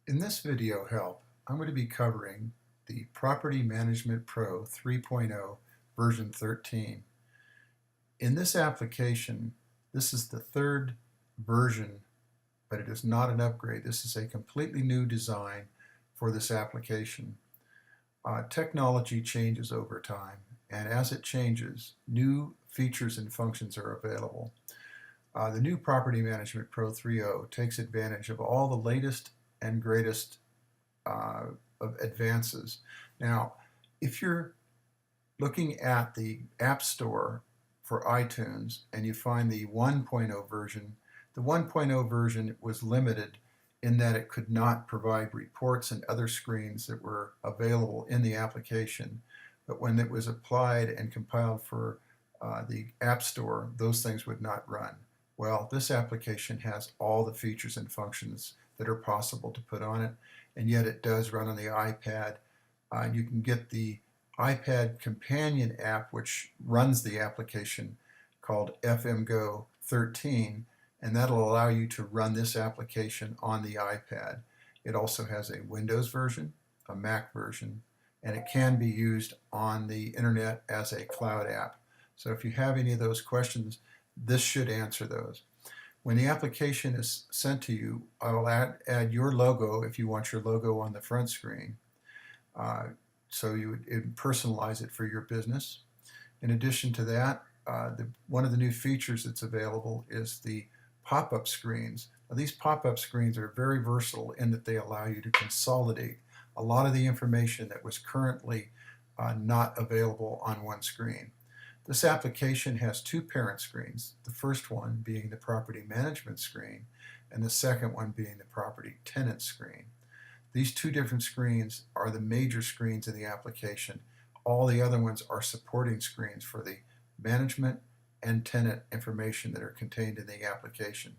In this video help, I'm going to be covering the Property Management Pro 3.0 version 13. In this application, this is the third version, but it is not an upgrade. This is a completely new design for this application. Technology changes over time, and as it changes, new features and functions are available. The new Property Management Pro 3.0 takes advantage of all the latest and greatest of advances. Now, if you're looking at the App Store for iTunes and you find the 1.0 version, the 1.0 version was limited in that it could not provide reports and other screens that were available in the application. But when it was applied and compiled for the App Store, those things would not run. Well, this application has all the features and functions that are possible to put on it, and yet it does run on the iPad. You can get the iPad companion app which runs the application called v13, and that'll allow you to run this application on the iPad. It also has a Windows version, a Mac version, and it can be used on the internet as a cloud app. So if you have any of those questions, this should answer those. When the application is sent to you, I will add your logo if you want your logo on the front screen. So you would personalize it for your business. In addition to that, one of the new features that's available is the pop-up screens. Now, these pop-up screens are very versatile in that they allow you to consolidate a lot of the information that was currently not available on one screen. This application has two parent screens, the first one being the property management screen and the second one being the property tenant screen. These two different screens are the major screens in the application. All the other ones are supporting screens for the management and tenant information that are contained in the application.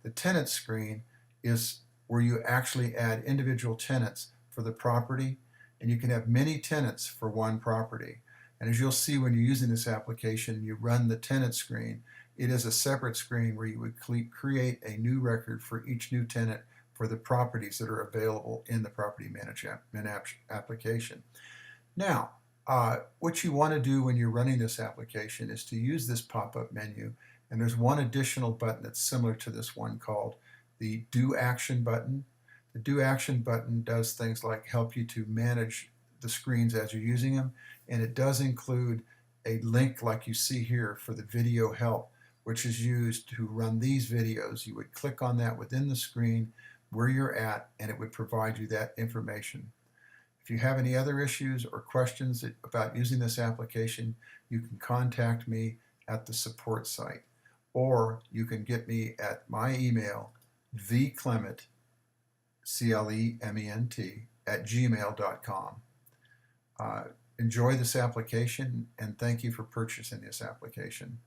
The tenant screen is where you actually add individual tenants for the property, and you can have many tenants for one property. And as you'll see when you're using this application and you run the tenant screen, it is a separate screen where you would create a new record for each new tenant for the properties that are available in the Property Management application. Now, what you want to do when you're running this application is to use this pop-up menu, and there's one additional button that's similar to this one called the Do Action button. The Do Action button does things like help you to manage the screens as you're using them, and it does include a link like you see here for the VideoHelp, which is used to run these videos. You would click on that within the screen where you're at, and it would provide you that information. If you have any other issues or questions about using this application, you can contact me at the support site, or you can get me at my email, vclement, C-L-E-M-E-N-T, @gmail.com. Enjoy this application, and thank you for purchasing this application.